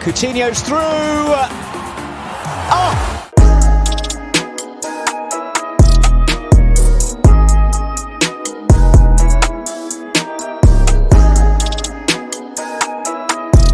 Coutinho's through. Oh!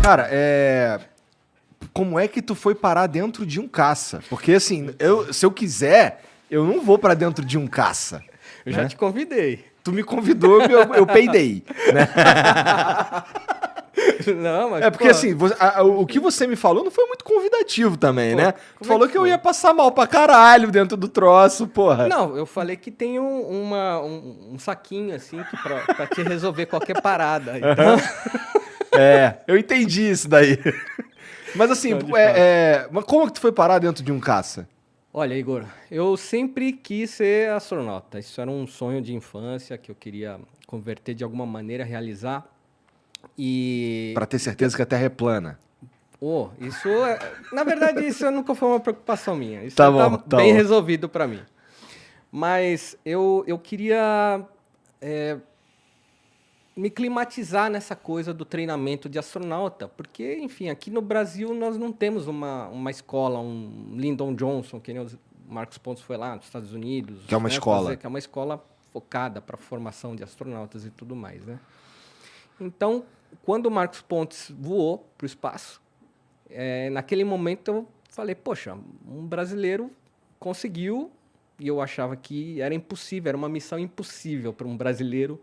Cara, como é que tu foi parar dentro de um caça? Porque assim, se eu quiser, eu não vou pra dentro de um caça. Eu já te convidei. Tu me convidou, eu peidei, né? Não, mas, porque assim, o que você me falou não foi muito convidativo também, né? Tu falou que eu ia passar mal pra caralho dentro do troço, porra. Não, eu falei que tem um saquinho, assim, pra te resolver qualquer parada. Então... Eu entendi isso daí. Mas assim, mas como que tu foi parar dentro de um caça? Olha, Igor, eu sempre quis ser astronauta. Isso era um sonho de infância que eu queria converter de alguma maneira, realizar. Pra ter certeza que a Terra é plana. Na verdade, isso nunca foi uma preocupação minha. Isso tá bem resolvido para mim. Mas eu queria me climatizar nessa coisa do treinamento de astronauta, porque, enfim, aqui no Brasil nós não temos uma escola, um Lyndon Johnson, que nem o Marcos Pontes foi lá nos Estados Unidos. Que é uma escola. Que é uma escola focada para a formação de astronautas e tudo mais, né? Então, quando o Marcos Pontes voou para o espaço, naquele momento eu falei, poxa, um brasileiro conseguiu, e eu achava que era impossível, era uma missão impossível para um brasileiro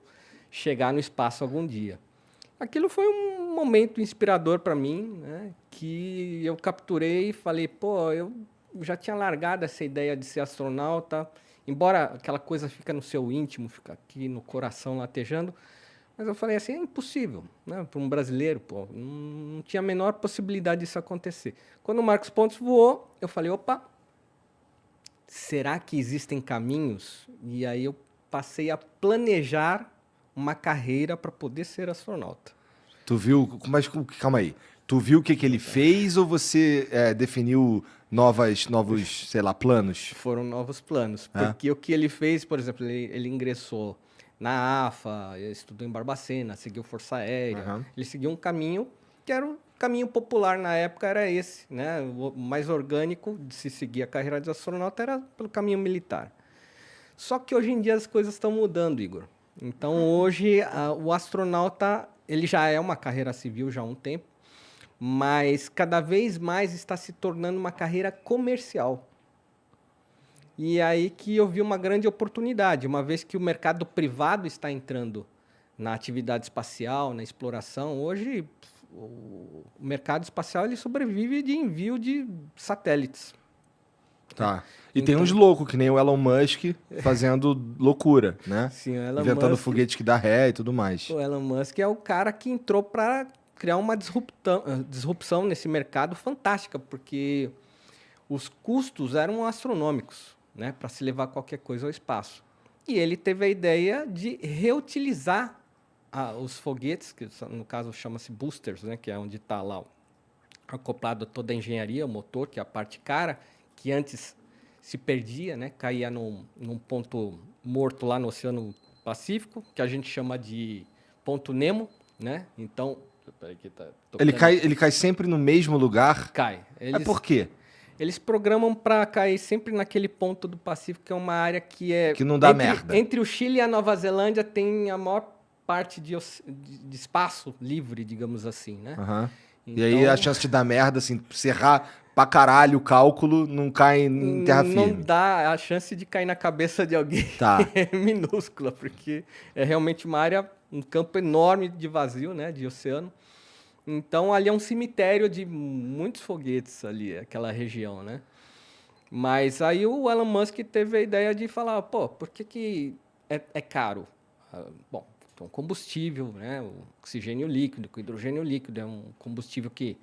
chegar no espaço algum dia. Aquilo foi um momento inspirador para mim, né, que eu capturei e falei, pô, eu já tinha largado essa ideia de ser astronauta, embora aquela coisa fica no seu íntimo, fica aqui no coração latejando, mas eu falei assim, é impossível, né, para um brasileiro, pô, não tinha a menor possibilidade disso acontecer. Quando o Marcos Pontes voou, eu falei, opa, será que existem caminhos? E aí eu passei a planejar uma carreira para poder ser astronauta. Tu viu, mas calma aí, tu viu o que ele fez ou você definiu novos, sei lá, planos? Foram novos planos, porque o que ele fez, por exemplo, ele ingressou na AFA, estudou em Barbacena, seguiu Força Aérea, ele seguiu um caminho que era o caminho popular na época, era esse, né? O mais orgânico de se seguir a carreira de astronauta era pelo caminho militar. Só que hoje em dia as coisas estão mudando, Igor. Então, hoje, o astronauta ele já é uma carreira civil já há um tempo, mas cada vez mais está se tornando uma carreira comercial. E aí que eu vi uma grande oportunidade, uma vez que o mercado privado está entrando na atividade espacial, na exploração. Hoje, o mercado espacial ele sobrevive de envio de satélites. Tá. E tem uns loucos, que nem o Elon Musk, fazendo loucura, né? Sim, o Elon inventando Musk, foguete que dá ré e tudo mais. O Elon Musk é o cara que entrou para criar uma disrupção nesse mercado fantástica, porque os custos eram astronômicos, né, para se levar qualquer coisa ao espaço. E ele teve a ideia de reutilizar os foguetes, que no caso chama-se boosters, né, que é onde está lá acoplado toda a engenharia, o motor, que é a parte cara, que antes se perdia, né, caía num ponto morto lá no Oceano Pacífico, que a gente chama de ponto Nemo, né? Então, peraí que tá ele cai sempre no mesmo lugar? Cai. Por quê? Eles programam para cair sempre naquele ponto do Pacífico, que é uma área que não dá merda. Entre o Chile e a Nova Zelândia tem a maior parte de espaço livre, digamos assim, né? Então, e aí a chance de dar merda, assim, se errar pra caralho o cálculo, não cai em terra firme. Não dá, a chance de cair na cabeça de alguém é minúscula, porque é realmente uma área, um campo enorme de vazio, né, de oceano. Então, ali é um cemitério de muitos foguetes ali, aquela região, né? Mas aí o Elon Musk teve a ideia de falar, pô, por que é caro? Bom, então, combustível, né? O oxigênio líquido, o hidrogênio líquido é um combustível que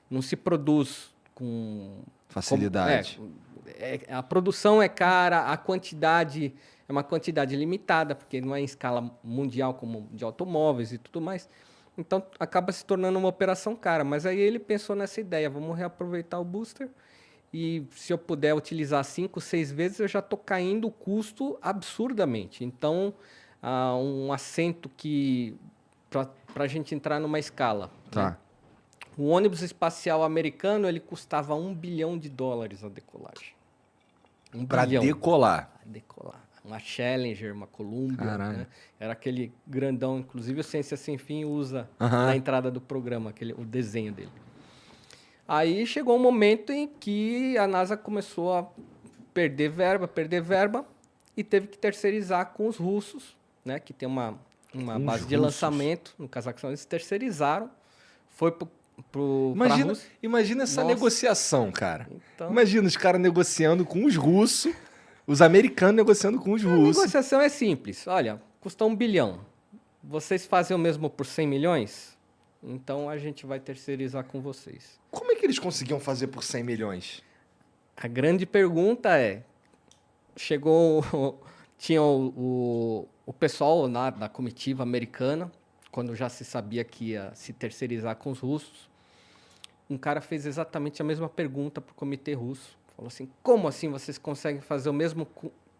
não se produz com facilidade. A produção é cara, a quantidade é uma quantidade limitada, porque não é em escala mundial como de automóveis e tudo mais. Então, acaba se tornando uma operação cara. Mas aí ele pensou nessa ideia, vamos reaproveitar o booster e se eu puder utilizar 5, 6 vezes, eu já estou caindo o custo absurdamente. Então, um assento que, para a gente entrar numa escala, né? O ônibus espacial americano, ele custava $1 bilhão a decolagem. Pra decolar. A decolar. Uma Challenger, uma Columbia, Caralho. né? Era aquele grandão, inclusive o Ciência Sem Fim usa Aham. na entrada do programa, o desenho dele. Aí chegou um momento em que a NASA começou a perder verba, e teve que terceirizar com os russos, né? Que tem uma base de lançamento no Cazaquistão. Eles terceirizaram, foi pra Rússia. Imagina essa Nossa. negociação, cara. Então, Imagina os caras negociando com os russos, os americanos negociando com os a russos. negociação é simples. Olha, custa $1 bilhão. Vocês fazem o mesmo por 100 milhões? Então a gente vai terceirizar com vocês. Como é que eles conseguiam fazer por 100 milhões? A grande pergunta é, tinha o pessoal lá da comitiva americana, quando já se sabia que ia se terceirizar com os russos, um cara fez exatamente a mesma pergunta para o comitê russo. Falou assim, como assim vocês conseguem fazer o mesmo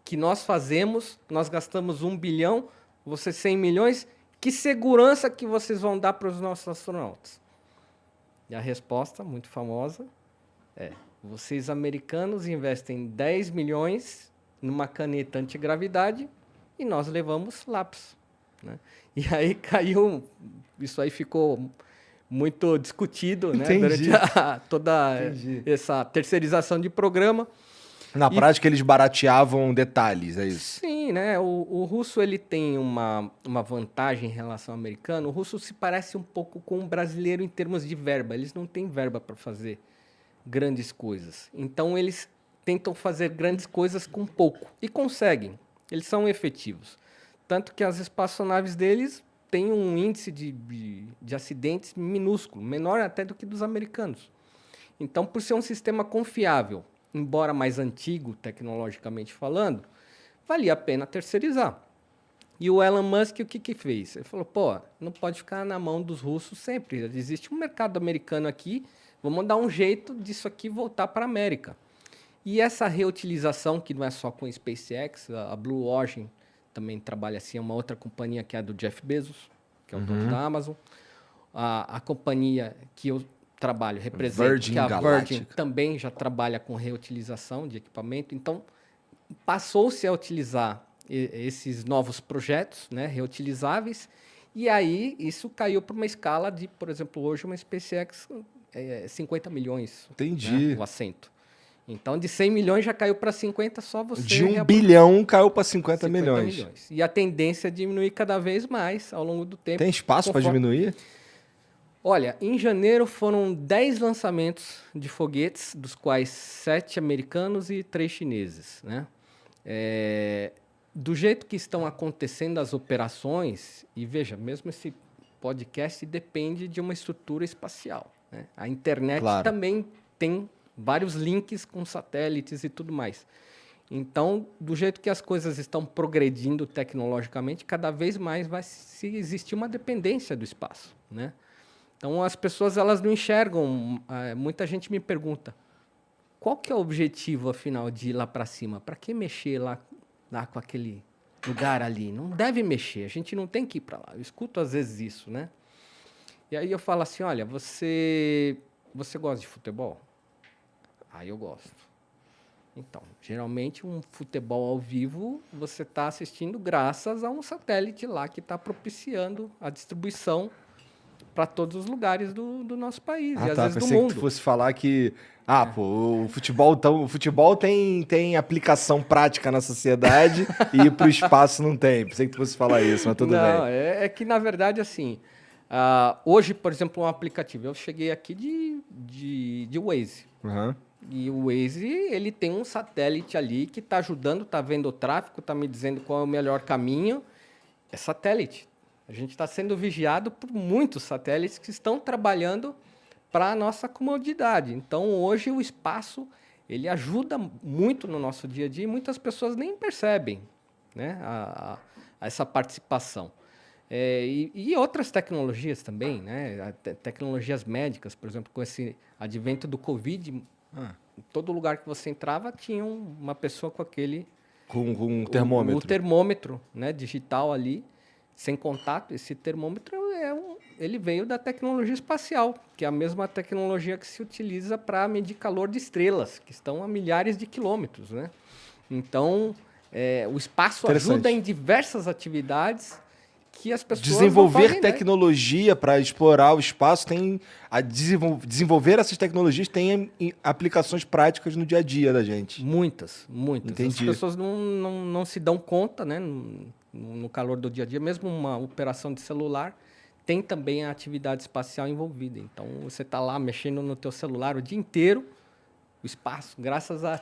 que nós fazemos? Nós gastamos $1 bilhão, vocês 100 milhões, que segurança que vocês vão dar para os nossos astronautas? E a resposta, muito famosa, é: vocês americanos investem 10 milhões numa caneta antigravidade e nós levamos lápis. Né? E aí caiu, isso aí ficou muito discutido, né? Entendi. Durante toda Entendi. essa terceirização de programa. Na prática, eles barateavam detalhes, é isso? Sim, né? O russo ele tem uma vantagem em relação ao americano. O russo se parece um pouco com o brasileiro em termos de verba. Eles não têm verba para fazer grandes coisas. Então, eles tentam fazer grandes coisas com pouco. E conseguem. Eles são efetivos. Tanto que as espaçonaves deles têm um índice de acidentes minúsculo, menor até do que dos americanos. Então, por ser um sistema confiável, embora mais antigo, tecnologicamente falando, valia a pena terceirizar. E o Elon Musk, o que fez? Ele falou, pô, não pode ficar na mão dos russos sempre. Existe um mercado americano aqui, vamos dar um jeito disso aqui voltar para a América. E essa reutilização, que não é só com a SpaceX, a Blue Origin também trabalha assim, é uma outra companhia que é a do Jeff Bezos, que é o dono da Amazon. A companhia que eu trabalho, representa, que a Virgin também já trabalha com reutilização de equipamento. Então, passou-se a utilizar esses novos projetos, né, reutilizáveis, e aí isso caiu para uma escala de, por exemplo, hoje uma SpaceX 50 milhões. Entendi. Né, o assento. Então, de 100 milhões já caiu para 50, só você... De 1 bilhão caiu para 50 milhões. E a tendência é diminuir cada vez mais ao longo do tempo. Tem espaço para diminuir? Olha, em janeiro foram 10 lançamentos de foguetes, dos quais 7 americanos e 3 chineses. Né? Do jeito que estão acontecendo as operações, e veja, mesmo esse podcast depende de uma estrutura espacial. Né? A internet também tem vários links com satélites e tudo mais. Então, do jeito que as coisas estão progredindo tecnologicamente, cada vez mais vai existir uma dependência do espaço. Né? Então, as pessoas elas não enxergam. Muita gente me pergunta, qual que é o objetivo, afinal, de ir lá para cima? Para que mexer lá com aquele lugar ali? Não deve mexer, a gente não tem que ir para lá. Eu escuto, às vezes, isso, né? E aí eu falo assim, olha, você gosta de futebol? Eu gosto. Então, geralmente, um futebol ao vivo, você está assistindo graças a um satélite lá que está propiciando a distribuição para todos os lugares do nosso país e às vezes do mundo. Que tu fosse falar que o futebol tem aplicação prática na sociedade e pro espaço não tem. Pensei que tu fosse falar isso, mas tudo bem. Não, é que na verdade assim, hoje, por exemplo, um aplicativo, eu cheguei aqui de Waze. Uhum. E o Waze, ele tem um satélite ali que está ajudando, está vendo o tráfego, está me dizendo qual é o melhor caminho. É satélite. A gente está sendo vigiado por muitos satélites que estão trabalhando para a nossa comodidade. Então, hoje, o espaço ele ajuda muito no nosso dia a dia e muitas pessoas nem percebem, né, essa participação. E outras tecnologias também, né, tecnologias médicas, por exemplo, com esse advento do Covid, em todo lugar que você entrava tinha uma pessoa com aquele... Com um termômetro. O termômetro, né, digital ali, sem contato. Esse termômetro ele veio da tecnologia espacial, que é a mesma tecnologia que se utiliza para medir calor de estrelas, que estão a milhares de quilômetros, né? Então, o espaço ajuda em diversas atividades que as pessoas desenvolver tecnologia para explorar o espaço desenvolver essas tecnologias tem aplicações práticas no dia a dia da gente. Muitas. Entendi. As pessoas não se dão conta, né? No calor do dia a dia, mesmo uma operação de celular tem também a atividade espacial envolvida. Então, você está lá mexendo no teu celular o dia inteiro, o espaço, graças a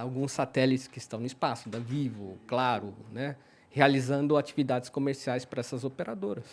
alguns satélites que estão no espaço, da Vivo, Claro, né? Realizando atividades comerciais para essas operadoras.